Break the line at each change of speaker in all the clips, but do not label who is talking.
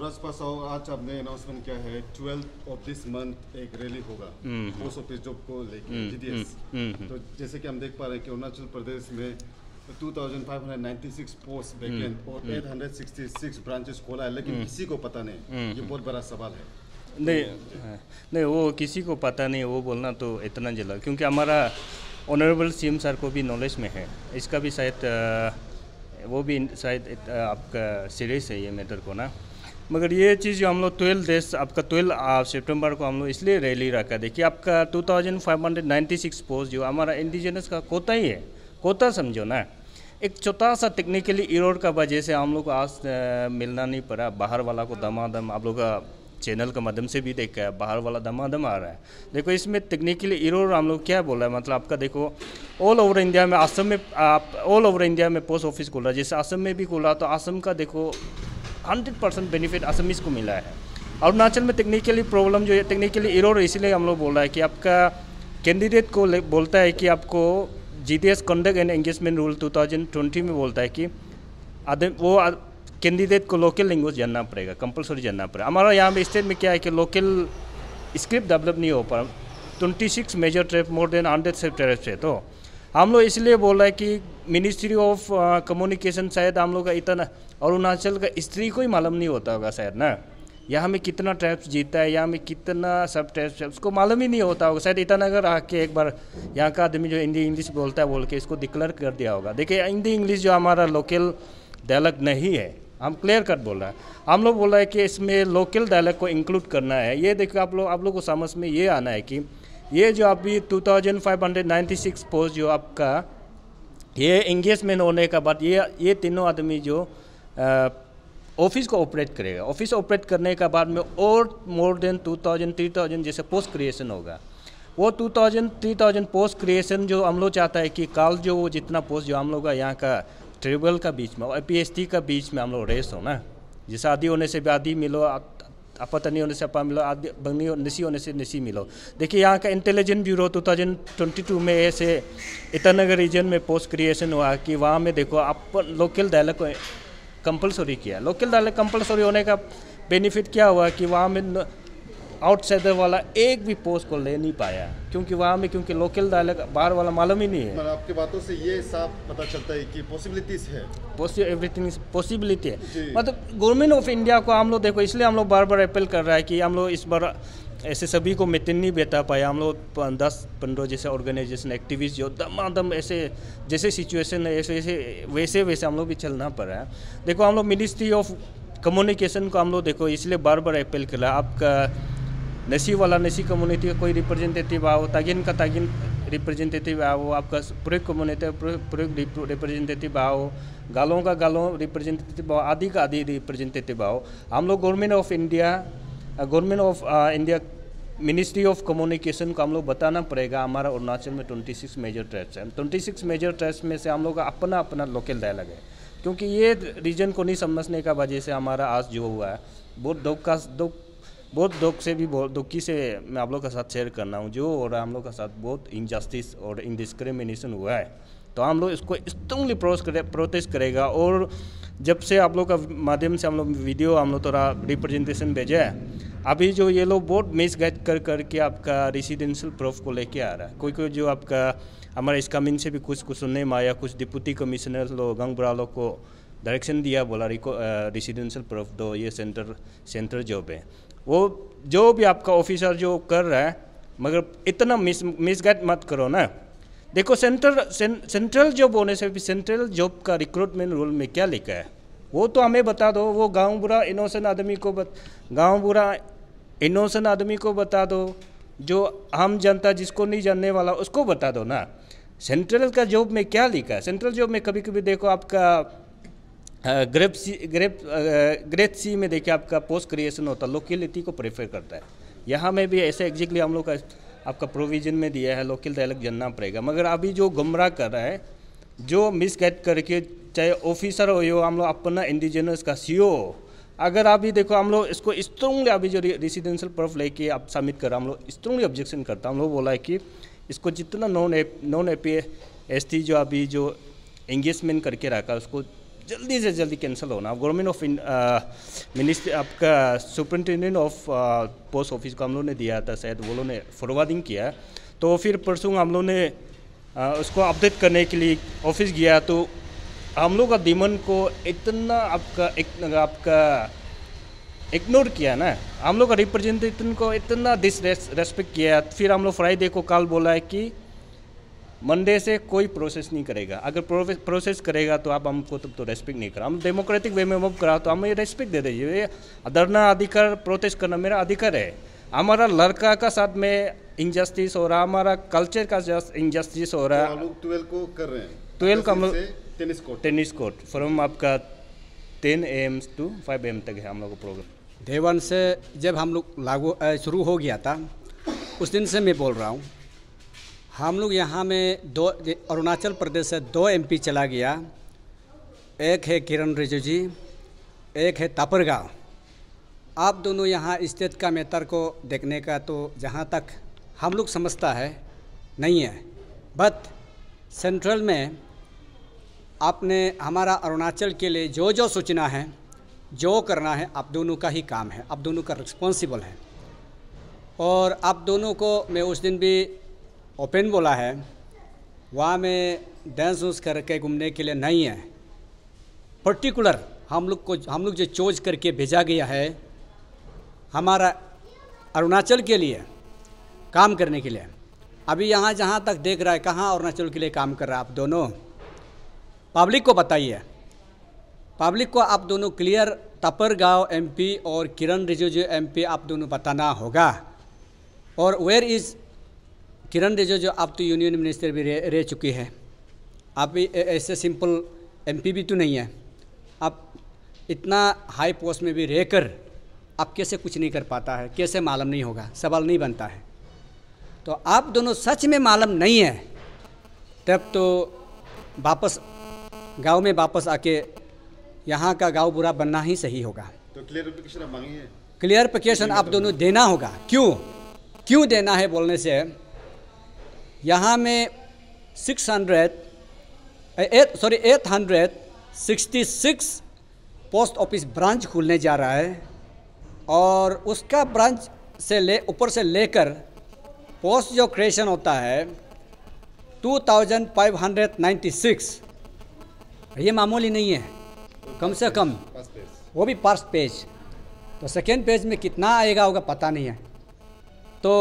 राजपास आज आपने अनाउंसमेंट किया है 12 ऑफ दिस मंथ एक रैली होगा पोस्ट ऑफिस जॉब को लेकर जीडीएस। तो जैसे कि हम देख पा रहे हैं कि अरुणाचल प्रदेश में 2596 पोस्ट वैकेंट और 866 ब्रांचेस खोला है, लेकिन किसी को पता नहीं। ये बहुत बड़ा सवाल है।
नहीं वो किसी को पता नहीं, वो बोलना तो इतना जला, क्योंकि हमारा ऑनरेबल सीएम सर को भी नॉलेज में है इसका भी, शायद वो भी शायद आपका सीरियस है ये मैटर को ना। मगर ये चीज़ जो हम लोग 12 डेज आपका 12 सितंबर को हम लोग इसलिए रैली रखा। देखिए आपका 2596 पोस्ट जो हमारा इंडिजिनस का कोटा ही है, कोटा समझो ना। एक छोटा सा टेक्निकली इरोड का वजह से हम लोग को आज मिलना नहीं पड़ा। बाहर वाला को दमादम आप लोग का चैनल के माध्यम से भी देखा है, बाहर वाला दमादम आ रहा है। देखो इसमें टेक्निकली इरोड हम लोग क्या बोल रहे हैं, मतलब आपका देखो ऑल ओवर इंडिया में, असम में आप ऑल ओवर इंडिया में पोस्ट ऑफिस खोला, जैसे असम में भी खोला, तो असम का देखो 100% बेनिफिट असमीज को मिला है। अरुणाचल में टेक्निकली प्रॉब्लम जो है, टेक्निकली इरोड, इसलिए हम लोग बोल रहा है कि आपका कैंडिडेट को बोलता है कि आपको GDS conduct and engagement rule 2020 में बोलता है कि वो कैंडिडेट को लोकल लैंग्वेज जानना पड़ेगा, कंपलसरी जानना पड़ेगा। हमारा यहाँ पे स्टेट में क्या है कि लोकल स्क्रिप्ट डेवलप नहीं हो पा, 26 major trap more than 100 traps है। तो हम लोग इसलिए बोल रहे हैं कि मिनिस्ट्री ऑफ कम्युनिकेशन शायद हम लोग का इतना अरुणाचल का स्त्री को ही मालूम नहीं होता होगा शायद ना, यहाँ में कितना ट्रैप्स जीता है, यहाँ में कितना सब ट्रैप्स है, उसको मालूम ही नहीं होता होगा शायद। ईटानगर आके एक बार यहाँ का आदमी जो हिंदी इंग्लिश बोलता है बोल के इसको डिक्लेयर कर दिया होगा। देखिए हिंदी इंग्लिश जो हमारा लोकल डायलॉग नहीं है, हम क्लियर कट बोल रहे हैं। हम लोग बोल रहे हैं कि इसमें लोकल डायलॉग को इंक्लूड करना है। ये देखो आप लोग को समझ में ये आना है कि ये जो अभी 2596 पोस्ट जो आपका ये एंगेजमेंट होने के बाद ये तीनों आदमी जो ऑफिस को ऑपरेट करेगा, ऑफिस ऑपरेट करने के बाद में और मोर देन 2000-3000 जैसे पोस्ट क्रिएशन होगा। वो 2000-3000 पोस्ट क्रिएशन जो हम लोग चाहता है कि कल जो वो जितना पोस्ट जो हम लोग का यहाँ का ट्रिबल का बीच में और पीएचडी का बीच में हम लोग रेस हो ना, जैसे आदि होने से भी आदि मिलो, आपत्ति नहीं होने से अपा मिलो, आदि बंगनी नसी होने से नसी मिलो। देखिए यहाँ का इंटेलिजेंस ब्यूरो 2022 में ऐसे ईटानगर रीजन में पोस्ट क्रिएशन हुआ कि वहाँ में देखो आप लोकल डायलॉग को कंपलसरी किया। लोकल डायलॉग कंपलसरी होने का बेनिफिट क्या हुआ कि वहाँ में आउटसाइडर वाला एक भी पोस्ट को ले नहीं पाया, क्योंकि वहाँ में क्योंकि लोकल डायलॉग बाहर वाला मालूम ही नहीं है।
मतलब आपकी बातों से ये साफ पता चलता है कि पॉसिबिलिटीज है,
एवरीथिंग पॉसिबिलिटी है। मतलब गवर्नमेंट ऑफ इंडिया को हम लोग देखो, इसलिए हम लोग बार बार अपील कर रहा है कि हम लोग इस बार ऐसे सभी को मीटिंग नहीं बैठा पाया। हम लोग 10-15 जैसे ऑर्गेनाइजेशन एक्टिविस्ट जो दमादम ऐसे जैसे सिचुएशन है वैसे हम लोग भी चलना पड़ रहा है। देखो हम लोग मिनिस्ट्री ऑफ कम्युनिकेशन को हम लोग देखो इसलिए बार बार अपील कर रहा है, आपका नसी वाला नसी कम्युनिटी का कोई रिप्रेजेंटेटिव आओ, तागिन का तागिन रिप्रेजेंटेटिव आओ, आपका पूरे कम्युनिटी पूरे रिप्रेजेंटेटिव आओ, गालों का गालों रिप्रेजेंटेटिव आओ, आदि का आदि रिप्रेजेंटेटिव आओ। हम लोग government of India ministry of communication को हम लोग बताना पड़ेगा हमारा अरुणाचल में 26 मेजर ट्रैप्स हैं। 26 मेजर ट्रैप्स में से हम लोग का अपना अपना लोकल डायलॉग है, क्योंकि ये रीजन को नहीं समझने का वजह से हमारा आज जो हुआ है बहुत दुखी से मैं आप लोग का साथ शेयर करना हूँ। जो हो रहा है हम लोग का साथ बहुत इनजस्टिस और इनडिस्क्रिमिनेशन हुआ है, तो हम लोग इसको स्ट्रांगली प्रोटेस्ट करेगा। और जब से आप लोग का माध्यम से हम लोग वीडियो हम लोग थोड़ा रिप्रेजेंटेशन भेजा है, अभी जो ये लोग बहुत मिसगाइड करके आपका रेसिडेंशियल प्रूफ को लेके आ रहा है। कोई जो आपका हमारा इस कमिंग से भी कुछ सुनने में आया, कुछ डिप्टी कमिश्नर लोग गंगबरा लोग को डायरेक्शन दिया, बोला रेसिडेंशियल प्रूफ दो, ये सेंटर जॉब है। वो जो भी आपका ऑफिसर जो कर रहा है, मगर इतना मिसगाइड मत करो ना। देखो सेंट्रल जॉब होने से भी सेंट्रल जॉब का रिक्रूटमेंट रूल में क्या लिखा है वो तो हमें बता दो। वो गाँव बुरा इनोसेंट आदमी को बता दो, जो हम जनता जिसको नहीं जानने वाला उसको बता दो ना। सेंट्रल का जॉब में क्या लिखा है? सेंट्रल जॉब में कभी कभी देखो आपका ग्रेड सी में देखिए आपका पोस्ट क्रिएशन होता है, लोकेलिटी को प्रेफर करता है। यहाँ में भी ऐसे एग्जैक्टली हम लोग का आपका प्रोविजन में दिया है, लोकल डायलॉग जानना पड़ेगा। मगर अभी जो गुमराह कर रहा है, जो मिसगाइड करके, चाहे ऑफिसर हो यो हम लोग अपना इंडिजिनस का सीओ, अगर अभी देखो हम लोग इसको स्ट्रांगली अभी जो रेसिडेंशियल प्रूफ लेके आप सबमिट कर, हम लोग स्ट्रांगली ऑब्जेक्शन करता, हम लोग बोला है कि इसको जितना नॉन एपी एसटी जो अभी जो एंगेजमेंट करके रखा उसको जल्दी से जल्दी कैंसिल होना। गवर्नमेंट ऑफ मिनिस्ट्री आपका सुपरिटेंडेंट ऑफ पोस्ट ऑफिस को हम लोग ने दिया था, शायद वो लोग ने फॉरवर्डिंग किया। तो फिर परसों हम लोग ने उसको अपडेट करने के लिए ऑफिस गया, तो हम लोग का डिमांड को इतना आपका इग्नोर किया ना, हम लोग का रिप्रेजेंटेटिव को इतना डिसरेस्पेक्ट किया। फिर हम लोग फ्राइडे को कल बोला है कि मंडे से कोई प्रोसेस नहीं करेगा, अगर प्रोसेस करेगा तो आप हमको तो रेस्पेक्ट नहीं करा। हम डेमोक्रेटिक वे में मूव करा तो हमें रेस्पेक्ट दे दीजिए। धरना अधिकार, प्रोटेस्ट करना मेरा अधिकार है। हमारा लड़का का साथ में इंजस्टिस हो रहा, हमारा कल्चर का इंजस्टिस हो रहा।
12 को कर रहे हैं,
12 का हम लोग
टेनिस कोर्ट
फ्रॉम आपका 10 AM to 5 AM तक है हम लोग का प्रोग्राम।
Day 1 से जब हम लोग शुरू हो गया था, उस दिन से मैं बोल रहा हूँ, हम लोग यहाँ में अरुणाचल प्रदेश से 2 MP चला गया। एक है किरण रिजिजू जी, एक है तापरगांव। आप दोनों यहाँ स्टेट का मैटर को देखने का तो जहाँ तक हम लोग समझता है नहीं है, बट सेंट्रल में आपने हमारा अरुणाचल के लिए जो जो सोचना है, जो करना है, आप दोनों का ही काम है, आप दोनों का रिस्पॉन्सिबल है। और आप दोनों को मैं उस दिन भी ओपन बोला है, वहाँ में डांस वूस करके घूमने के लिए नहीं है। पर्टिकुलर हम लोग जो चोज करके भेजा गया है हमारा अरुणाचल के लिए काम करने के लिए। अभी यहाँ जहाँ तक देख रहा है, कहाँ अरुणाचल के लिए काम कर रहा है आप दोनों, पब्लिक को बताइए। पब्लिक को आप दोनों क्लियर तापरगांव MP और किरण रिजिजू MP आप दोनों बताना होगा। और वेयर इज़ किरण रिजिजू, आप तो यूनियन मिनिस्टर भी रह चुकी है, आप भी ऐसे सिंपल MP भी तो नहीं है। आप इतना हाई पोस्ट में भी रहकर आप कैसे कुछ नहीं कर पाता है, कैसे मालूम नहीं होगा, सवाल नहीं बनता है। तो आप दोनों सच में मालूम नहीं है, तब तो वापस गांव में वापस आके यहाँ का गांव बुरा बनना ही सही होगा।
तो क्लियरिफिकेशन आप मांगिए,
क्लियरिफिकेशन आप दोनों देना होगा। क्यों देना है बोलने से, यहाँ में 866 पोस्ट ऑफिस ब्रांच खुलने जा रहा है, और उसका ब्रांच से ऊपर से लेकर पोस्ट जो क्रिएशन होता है 2596, ये मामूली नहीं है। कम से कम वो भी फर्स्ट पेज, तो सेकेंड पेज में कितना आएगा होगा पता नहीं है। तो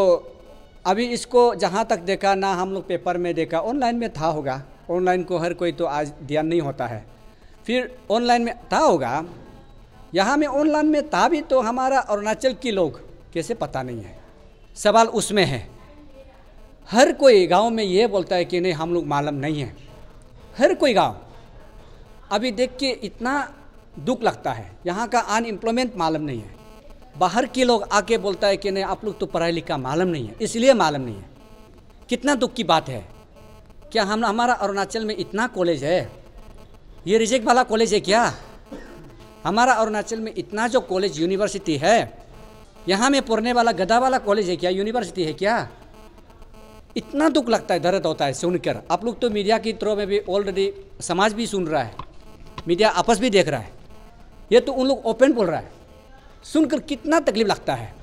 अभी इसको जहाँ तक देखा ना, हम लोग पेपर में देखा, ऑनलाइन में था होगा, ऑनलाइन को हर कोई तो आज ध्यान नहीं होता है, फिर ऑनलाइन में था होगा। यहाँ में ऑनलाइन में था भी तो हमारा अरुणाचल के लोग कैसे पता नहीं है, सवाल उसमें है। हर कोई गांव में ये बोलता है कि नहीं हम लोग मालूम नहीं है, हर कोई गांव। अभी देख के इतना दुख लगता है, यहाँ का अनएम्प्लॉयमेंट मालूम नहीं है। बाहर के लोग आके बोलता है कि नहीं आप लोग तो पढ़ाई लिखा मालूम नहीं है, इसलिए मालूम नहीं है। कितना दुख की बात है। क्या हमारा अरुणाचल में इतना कॉलेज है, ये रिजेक्ट वाला कॉलेज है क्या? हमारा अरुणाचल में इतना जो कॉलेज यूनिवर्सिटी है, यहाँ में पढ़ने वाला गधा वाला कॉलेज है क्या, यूनिवर्सिटी है क्या? इतना दुख लगता है, दर्द होता है सुनकर। आप लोग तो मीडिया की थ्रू में भी ऑलरेडी समाज भी सुन रहा है, मीडिया आपस भी देख रहा है, ये तो उन लोग ओपन बोल रहा है, सुनकर कितना तकलीफ लगता है।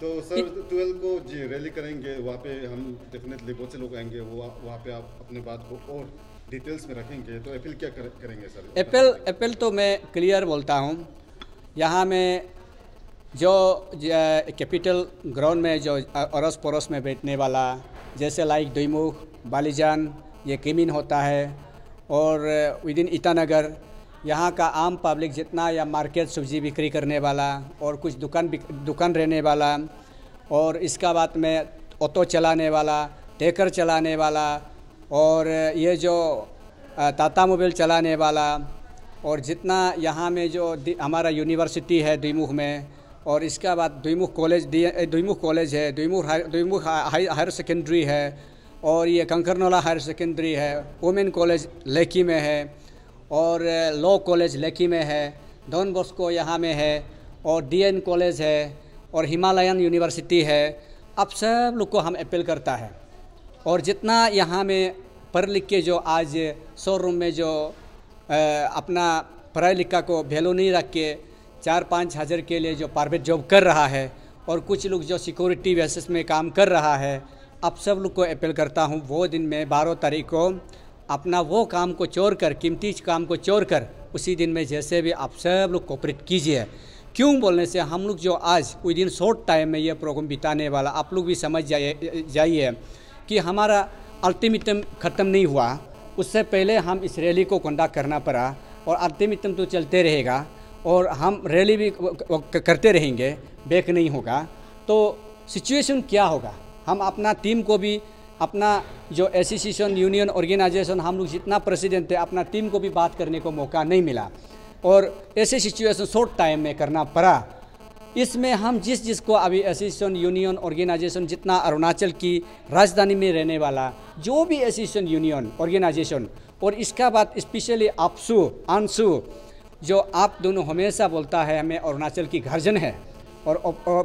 तो सर 12 को जी रैली करेंगे, वहाँ पे हम डेफिनेटली बहुत से लोग आएंगे, वो वहाँ पे आप अपने बात को और डिटेल्स में रखेंगे। तो अपील क्या करेंगे सर?
अपील तो मैं क्लियर बोलता हूँ, यहाँ में जो कैपिटल ग्राउंड में जो अड़ोस पड़ोस में बैठने वाला, जैसे लाइक दुईमुख, बालीजान, ये केमिन होता है, और विद इन ईटानगर यहाँ का आम पब्लिक जितना, या मार्केट सब्जी बिक्री करने वाला और कुछ दुकान रहने वाला, और इसका बाद में ऑटो चलाने वाला, टैंकर चलाने वाला, और ये जो टाटा मोबाइल चलाने वाला, और जितना यहाँ में जो हमारा यूनिवर्सिटी है दुईमुख में, और इसका बाद दुईमुख कॉलेज है, दुईमुख हायर सेकेंडरी है, और ये कंकरनोला हायर सेकेंडरी है, वुमेन कॉलेज लेकी में है, और लॉ कॉलेज लेकी में है, डॉन बॉस्को यहाँ में है, और DN कॉलेज है, और हिमालयन यूनिवर्सिटी है। अब सब लोग को हम अपील करता है, और जितना यहाँ में पढ़ लिख के जो आज शोरूम में जो अपना पढ़ाई लिखा को वैल्यू नहीं रख के 4-5 हज़ार के लिए जो प्राइवेट जॉब कर रहा है, और कुछ लोग जो सिक्योरिटी बेसिस में काम कर रहा है, आप सब लोग को अपील करता हूँ वो दिन में 12 तारीख को अपना वो काम को छोड़ कर, कीमती काम को छोड़ कर, उसी दिन में जैसे भी आप सब लोग कोऑपरेट कीजिए। क्यों बोलने से हम लोग जो आज कोई दिन शॉर्ट टाइम में ये प्रोग्राम बिताने वाला, आप लोग भी समझ जाइए कि हमारा अल्टीमेटम ख़त्म नहीं हुआ, उससे पहले हम इस रैली को कंडक्ट करना पड़ा, और अल्टीमेटम तो चलते रहेगा और हम रैली भी करते रहेंगे, बैक नहीं होगा। तो सिचुएशन क्या होगा, हम अपना टीम को भी, अपना जो एसोसिएशन, यूनियन, ऑर्गेनाइजेशन, हम लोग जितना प्रेसिडेंट थे, अपना टीम को भी बात करने को मौका नहीं मिला, और ऐसे सिचुएशन शॉर्ट टाइम में करना पड़ा। इसमें हम जिसको अभी एसोसिएशन, यूनियन, ऑर्गेनाइजेशन, जितना अरुणाचल की राजधानी में रहने वाला जो भी एसोसिएशन, यूनियन, ऑर्गेनाइजेशन, और इसका बाद स्पेशली आपसू, अंशु, जो आप दोनों हमेशा बोलता है हमें अरुणाचल की गर्जन है और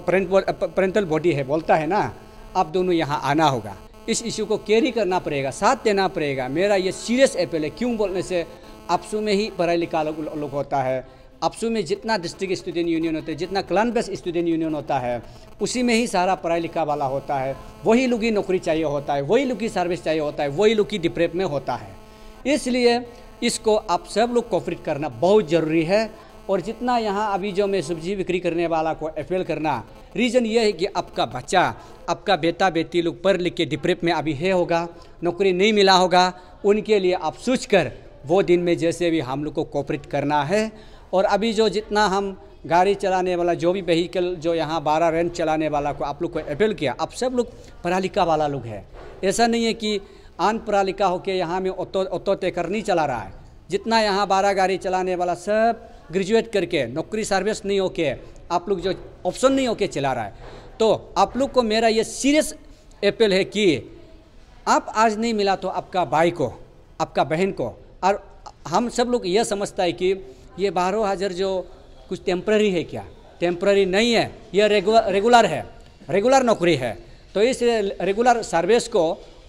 पेरेंटल बॉडी है, बोलता है ना, आप दोनों यहाँ आना होगा, इस इशू को कैरी करना पड़ेगा, साथ देना पड़ेगा। मेरा ये सीरियस अपील है। क्यों बोलने से आपसू में ही पढ़ाई लिखा लोग होता है, आपसू में जितना डिस्ट्रिक्ट स्टूडेंट यूनियन होते हैं, जितना क्लान बेस्ड स्टूडेंट यूनियन होता है, उसी में ही सारा पढ़ाई लिखा वाला होता है, वही लोग की नौकरी चाहिए होता है, वही लोग की सर्विस चाहिए होता है, वही लोग की डिप्रेप में होता है। इसलिए इसको आप सब लोग कोऑपरेट करना बहुत ज़रूरी है। और जितना यहाँ अभी जो मैं सब्जी बिक्री करने वाला को अपील करना, रीज़न ये है कि आपका बच्चा, आपका बेटा बेटी लोग पढ़ लिख के डिप्रेप में अभी है होगा, नौकरी नहीं मिला होगा, उनके लिए आप सोच कर वो दिन में जैसे भी हम लोग को कोऑपरेट करना है। और अभी जो जितना हम गाड़ी चलाने वाला, जो भी व्हीकल जो यहाँ 12 रेंज चलाने वाला को आप लोग को अपील किया, आप सब लोग पढ़ा लिखा वाला लोग है। ऐसा नहीं है कि आन पढ़ा लिखा होकर यहाँ में ऑटो टेकर नहीं चला रहा है। जितना यहाँ 12 गाड़ी चलाने वाला सब ग्रेजुएट करके, नौकरी सर्विस नहीं होके, आप लोग जो ऑप्शन नहीं होके चला रहा है। तो आप लोग को मेरा ये सीरियस अपील है कि आप आज नहीं मिला तो आपका भाई को, आपका बहन को, और हम सब लोग ये समझता है कि ये 12,000 जो कुछ टेम्पररी है, क्या टेम्पररी नहीं है, ये रेगुलर है, रेगुलर नौकरी है। तो इस रेगुलर सर्विस को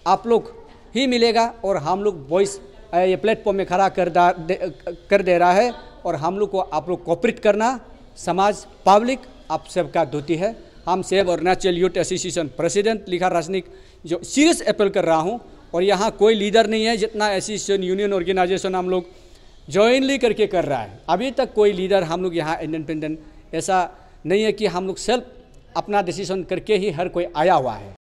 आप लोग ही मिलेगा, और हम लोग वॉइस ये प्लेटफॉर्म में खड़ा कर दे रहा है, और हम लोग को आप लोग कोऑपरेट करना, समाज, पब्लिक आप सबका ड्यूटी है। हम save Arunachal youth association president लिखा राजनिक जो सीरियस अपील कर रहा हूँ, और यहाँ कोई लीडर नहीं है, जितना एसोसिएशन, यूनियन, ऑर्गेनाइजेशन हम लोग जॉइनली करके कर रहा है। अभी तक कोई लीडर हम लोग यहाँ इंडिपेंडेंट ऐसा नहीं है कि हम लोग सेल्फ अपना डिसीजन करके ही हर कोई आया हुआ है।